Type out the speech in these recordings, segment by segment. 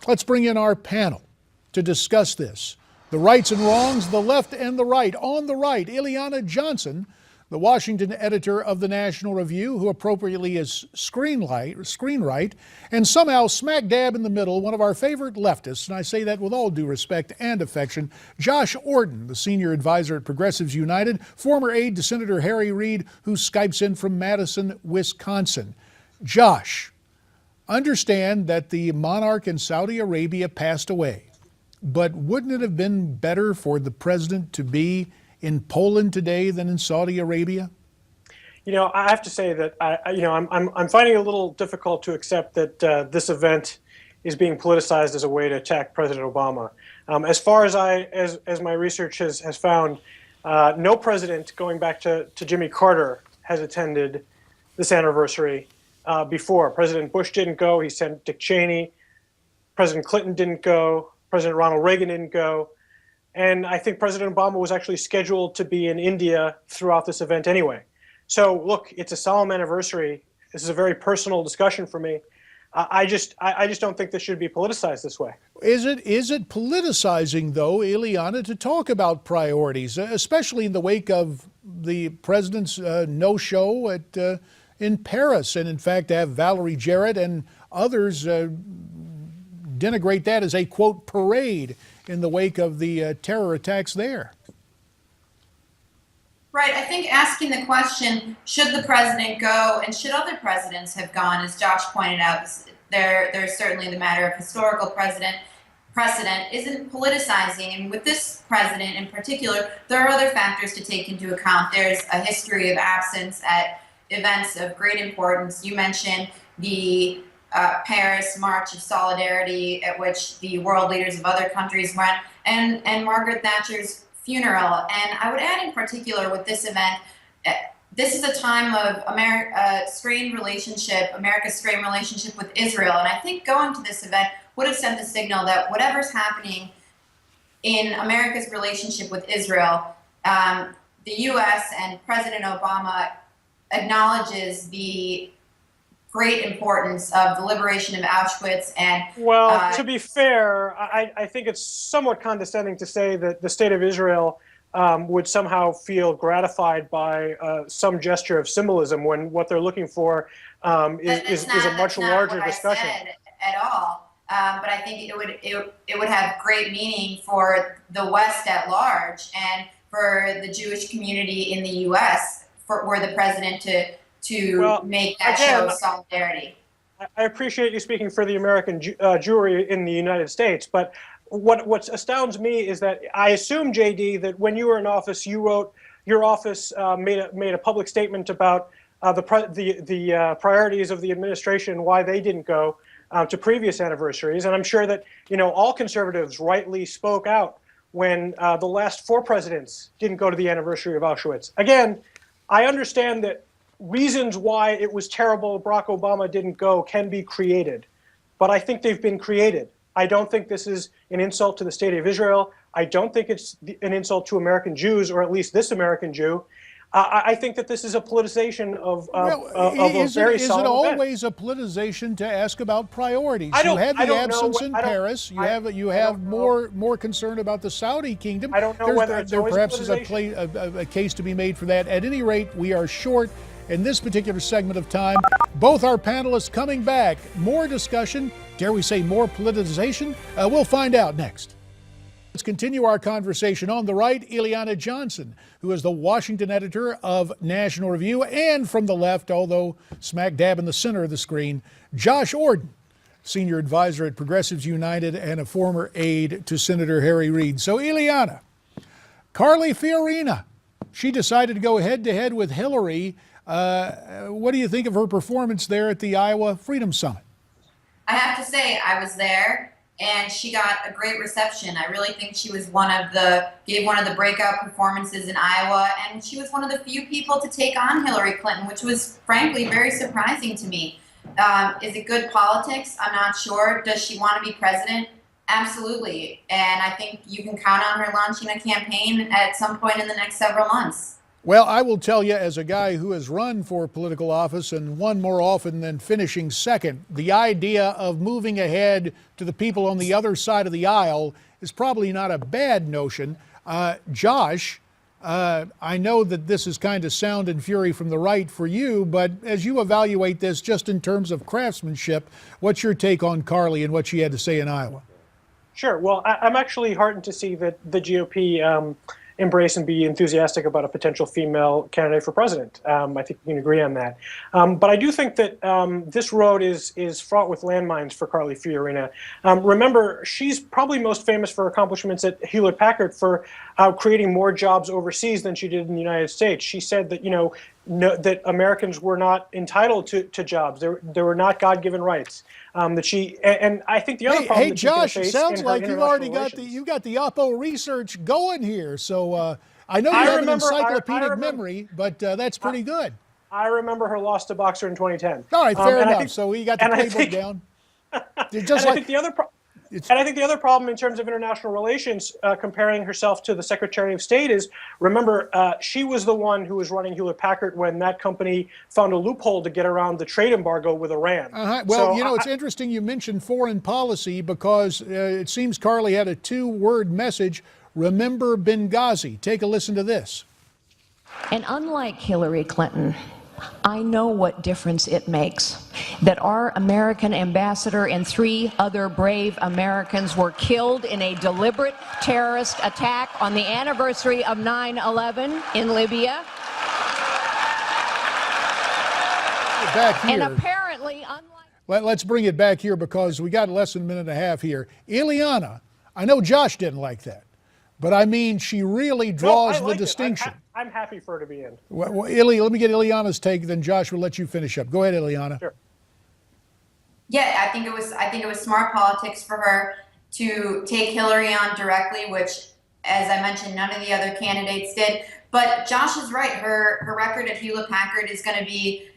Let's bring in our panel to discuss this. The rights and wrongs, the left and the right. On the right, Eliana Johnson, the Washington editor of the National Review, who appropriately is screenwrite, and somehow smack dab in the middle, one of our favorite leftists, and I say that with all due respect and affection, Josh Orton, the senior advisor at Progressives United, former aide to Senator Harry Reid, who Skypes in from Madison, Wisconsin. Josh, understand that the monarch in Saudi Arabia passed away, but wouldn't it have been better for the president to be in Poland today than in Saudi Arabia? You know, I have to say that I'm finding it a little difficult to accept that this event is being politicized as a way to attack President Obama. As far as my research has found, no president going back to Jimmy Carter has attended this anniversary before. President Bush didn't go. He sent Dick Cheney. President Clinton didn't go. President Ronald Reagan didn't go. And I think President Obama was actually scheduled to be in India throughout this event anyway. So look, it's a solemn anniversary. This is a very personal discussion for me. I just don't think this should be politicized this way. Is it politicizing, though, Eliana, to talk about priorities, especially in the wake of the president's no-show in Paris, and in fact to have Valerie Jarrett and others denigrate that as a, quote, parade in the wake of the terror attacks there? Right. I think asking the question, should the president go and should other presidents have gone, as Josh pointed out, there's certainly the matter of historical precedent isn't politicizing. And with this president in particular, there are other factors to take into account. There's a history of absence at events of great importance. You mentioned the Paris March of Solidarity, at which the world leaders of other countries went, and Margaret Thatcher's funeral. And I would add in particular with this event, this is a time of America's strained relationship with Israel. And I think going to this event would have sent the signal that whatever's happening in America's relationship with Israel, the U.S. and President Obama acknowledges the great importance of the liberation of Auschwitz. And well, to be fair, I think it's somewhat condescending to say that the state of Israel would somehow feel gratified by some gesture of symbolism when what they're looking for is a much larger discussion. I said at all, but I think it would have great meaning for the West at large and for the Jewish community in the U.S. for the president to make that show of solidarity. I appreciate you speaking for the American Jewry in the United States, but what astounds me is that I assume, JD, that when you were in office, your office made a public statement about the priorities of the administration, why they didn't go to previous anniversaries, and I'm sure that all conservatives rightly spoke out when the last 4 presidents didn't go to the anniversary of Auschwitz. Again, I understand that reasons why it was terrible Barack Obama didn't go can be created, but I think they've been created. I don't think this is an insult to the state of Israel. I don't think it's an insult to American Jews, or at least this American Jew. I think that this is a politicization of a very solemn event. Is it always a politicization to ask about priorities? You had the absence in Paris. You have more concern about the Saudi kingdom. I don't know whether it's always perhaps is a case to be made for that. At any rate, we are short in this particular segment of time. Both our panelists coming back. More discussion, dare we say more politicization? We'll find out next. Let's continue our conversation. On the right, Eliana Johnson, who is the Washington editor of National Review, and from the left, although smack dab in the center of the screen, Josh Orton, senior advisor at Progressives United and a former aide to Senator Harry Reid. So Eliana, Carly Fiorina, she decided to go head-to-head with Hillary. What do you think of her performance there at the Iowa Freedom Summit? I have to say, I was there, and she got a great reception. I really think she was gave one of the breakout performances in Iowa, and she was one of the few people to take on Hillary Clinton, which was frankly very surprising to me. Is it good politics? I'm not sure. Does she want to be president? Absolutely. And I think you can count on her launching a campaign at some point in the next several months. Well, I will tell you, as a guy who has run for political office and won more often than finishing second, the idea of moving ahead to the people on the other side of the aisle is probably not a bad notion. Josh, I know that this is kind of sound and fury from the right for you, but as you evaluate this just in terms of craftsmanship, what's your take on Carly and what she had to say in Iowa? Sure. Well, I'm actually heartened to see that the GOP embrace and be enthusiastic about a potential female candidate for president. I think we can agree on that. But I do think that this road is fraught with landmines for Carly Fiorina. Remember, she's probably most famous for accomplishments at Hewlett-Packard for creating more jobs overseas than she did in the United States. She said that, that Americans were not entitled to jobs. They were not God-given rights. That she and I think the other problem. Hey, Josh, it sounds like you've already got the Oppo research going here. So I know you have an encyclopedic memory, but that's pretty good. I remember her loss to Boxer in 2010. All right, fair enough. So we got the playbook down. I think the other problem in terms of international relations, comparing herself to the Secretary of State, is, remember, she was the one who was running Hewlett-Packard when that company found a loophole to get around the trade embargo with Iran. Well, so, it's interesting you mentioned foreign policy because it seems Carly had a two-word message, remember Benghazi. Take a listen to this. And unlike Hillary Clinton, I know what difference it makes that our American ambassador and 3 other brave Americans were killed in a deliberate terrorist attack on the anniversary of 9/11 in Libya. Back here. And apparently, Let's bring it back here because we got less than a minute and a half here. Eliana, I know Josh didn't like that, but I mean, she really draws the distinction. I'm happy for her to be in. Well, let me get Eliana's take, then Josh will let you finish up. Go ahead, Eliana. Sure. Yeah, I think it was smart politics for her to take Hillary on directly, which, as I mentioned, none of the other candidates did. But Josh is right. Her record at Hewlett-Packard is going to be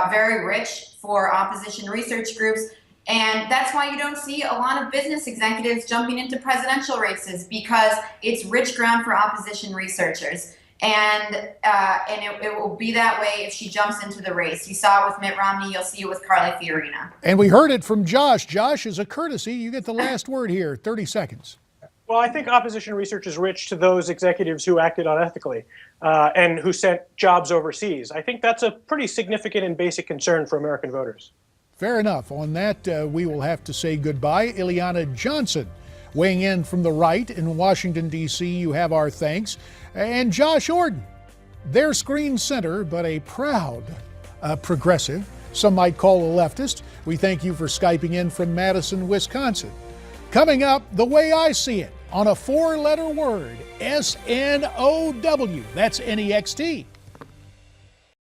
very rich for opposition research groups. And that's why you don't see a lot of business executives jumping into presidential races, because it's rich ground for opposition researchers. And it will be that way if she jumps into the race. You saw it with Mitt Romney. You'll see it with Carly Fiorina. And we heard it from Josh. Josh, as a courtesy, you get the last word here, 30 seconds. Well, I think opposition research is rich to those executives who acted unethically and who sent jobs overseas. I think that's a pretty significant and basic concern for American voters. Fair enough. On that, we will have to say goodbye. Eliana Johnson, weighing in from the right in Washington, D.C., you have our thanks. And Josh Orton, their screen center, but a proud progressive, some might call a leftist. We thank you for Skyping in from Madison, Wisconsin. Coming up, the way I see it, on a 4-letter word, SNOW. That's NEXT.